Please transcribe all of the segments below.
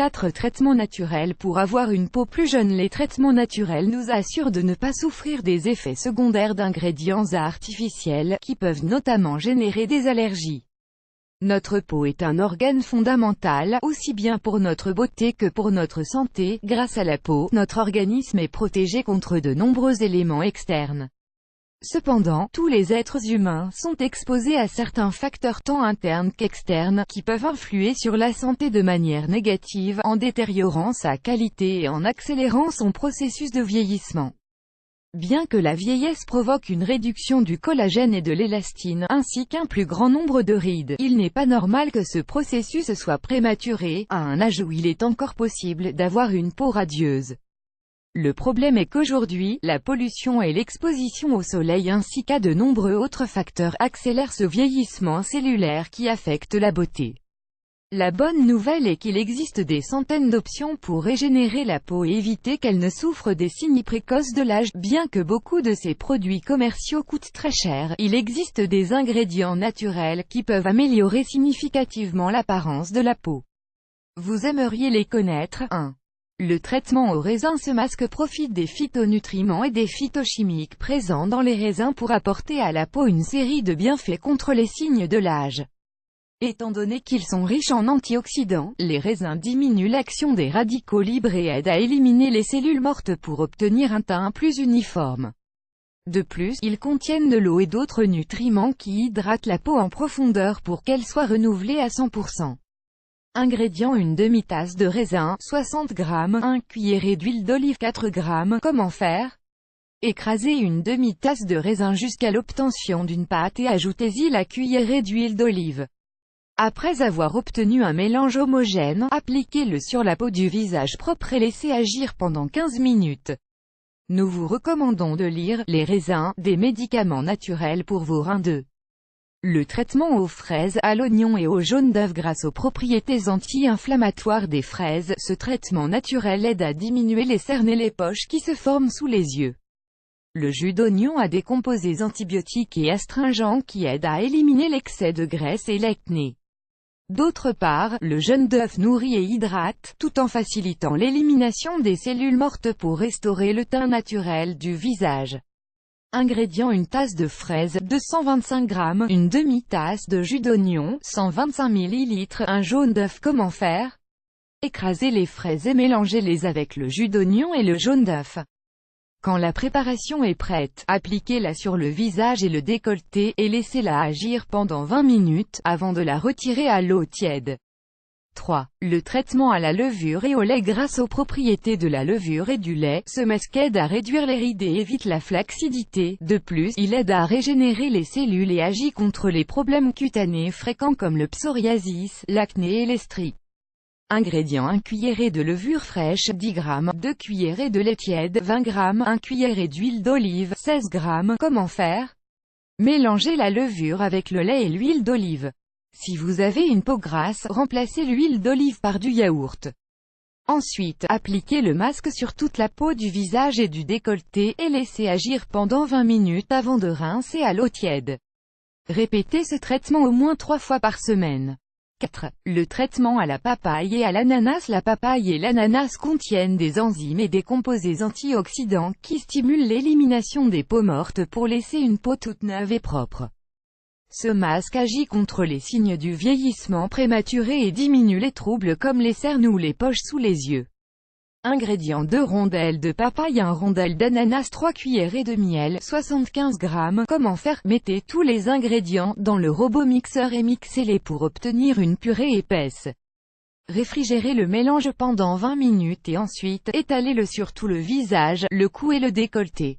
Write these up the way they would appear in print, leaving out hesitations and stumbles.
4 traitements naturels pour avoir une peau plus jeune. Les traitements naturels nous assurent de ne pas souffrir des effets secondaires d'ingrédients artificiels, qui peuvent notamment générer des allergies. Notre peau est un organe fondamental, aussi bien pour notre beauté que pour notre santé. Grâce à la peau, notre organisme est protégé contre de nombreux éléments externes. Cependant, tous les êtres humains sont exposés à certains facteurs tant internes qu'externes, qui peuvent influer sur la santé de manière négative, en détériorant sa qualité et en accélérant son processus de vieillissement. Bien que la vieillesse provoque une réduction du collagène et de l'élastine, ainsi qu'un plus grand nombre de rides, il n'est pas normal que ce processus soit prématuré, à un âge où il est encore possible d'avoir une peau radieuse. Le problème est qu'aujourd'hui, la pollution et l'exposition au soleil ainsi qu'à de nombreux autres facteurs accélèrent ce vieillissement cellulaire qui affecte la beauté. La bonne nouvelle est qu'il existe des centaines d'options pour régénérer la peau et éviter qu'elle ne souffre des signes précoces de l'âge. Bien que beaucoup de ces produits commerciaux coûtent très cher, il existe des ingrédients naturels qui peuvent améliorer significativement l'apparence de la peau. Vous aimeriez les connaître. 1. Le traitement au raisin. Ce masque profite des phytonutriments et des phytochimiques présents dans les raisins pour apporter à la peau une série de bienfaits contre les signes de l'âge. Étant donné qu'ils sont riches en antioxydants, les raisins diminuent l'action des radicaux libres et aident à éliminer les cellules mortes pour obtenir un teint plus uniforme. De plus, ils contiennent de l'eau et d'autres nutriments qui hydratent la peau en profondeur pour qu'elle soit renouvelée à 100%. Ingrédients: une demi-tasse de raisin, 60 g, 1 cuillerée d'huile d'olive, 4 g. Comment faire? Écrasez une demi-tasse de raisin jusqu'à l'obtention d'une pâte et ajoutez-y la cuillerée d'huile d'olive. Après avoir obtenu un mélange homogène, appliquez-le sur la peau du visage propre et laissez agir pendant 15 minutes. Nous vous recommandons de lire « Les raisins, des médicaments naturels pour vos reins » 2. Le traitement aux fraises, à l'oignon et au jaune d'œuf. Grâce aux propriétés anti-inflammatoires des fraises, ce traitement naturel aide à diminuer les cernes et les poches qui se forment sous les yeux. Le jus d'oignon a des composés antibiotiques et astringents qui aident à éliminer l'excès de graisse et l'acné. D'autre part, le jaune d'œuf nourrit et hydrate, tout en facilitant l'élimination des cellules mortes pour restaurer le teint naturel du visage. Ingrédients: une tasse de fraises, 225 g, une demi-tasse de jus d'oignon, 125 ml, un jaune d'œuf. Comment faire? Écrasez les fraises et mélangez-les avec le jus d'oignon et le jaune d'œuf. Quand la préparation est prête, appliquez-la sur le visage et le décolleté, et laissez-la agir pendant 20 minutes, avant de la retirer à l'eau tiède. 3. Le traitement à la levure et au lait. Grâce aux propriétés de la levure et du lait, ce masque aide à réduire les rides et évite la flacidité. De plus, il aide à régénérer les cellules et agit contre les problèmes cutanés fréquents comme le psoriasis, l'acné et les stries. Ingrédients: 1 cuillerée de levure fraîche, 10 g, 2 cuillerées de lait tiède, 20 g, 1 cuillerée d'huile d'olive, 16 g. Comment faire? Mélangez la levure avec le lait et l'huile d'olive. Si vous avez une peau grasse, remplacez l'huile d'olive par du yaourt. Ensuite, appliquez le masque sur toute la peau du visage et du décolleté, et laissez agir pendant 20 minutes avant de rincer à l'eau tiède. Répétez ce traitement au moins 3 fois par semaine. 4. Le traitement à la papaye et à l'ananas. La papaye et l'ananas contiennent des enzymes et des composés antioxydants qui stimulent l'élimination des peaux mortes pour laisser une peau toute neuve et propre. Ce masque agit contre les signes du vieillissement prématuré et diminue les troubles comme les cernes ou les poches sous les yeux. Ingrédients: 2 rondelles de papaye, 1 rondelle d'ananas, 3 cuillerées de miel, 75 g. Comment faire? Mettez tous les ingrédients dans le robot mixeur et mixez-les pour obtenir une purée épaisse. Réfrigérez le mélange pendant 20 minutes et ensuite, étalez-le sur tout le visage, le cou et le décolleté.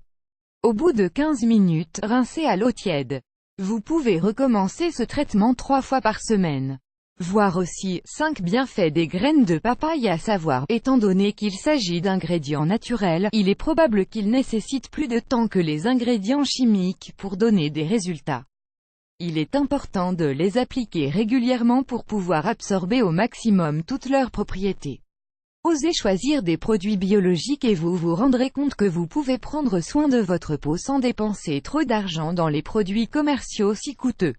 Au bout de 15 minutes, rincez à l'eau tiède. Vous pouvez recommencer ce traitement 3 fois par semaine. Voir aussi, 5 bienfaits des graines de papaye. À savoir, étant donné qu'il s'agit d'ingrédients naturels, il est probable qu'ils nécessitent plus de temps que les ingrédients chimiques pour donner des résultats. Il est important de les appliquer régulièrement pour pouvoir absorber au maximum toutes leurs propriétés. Osez choisir des produits biologiques et vous vous rendrez compte que vous pouvez prendre soin de votre peau sans dépenser trop d'argent dans les produits commerciaux si coûteux.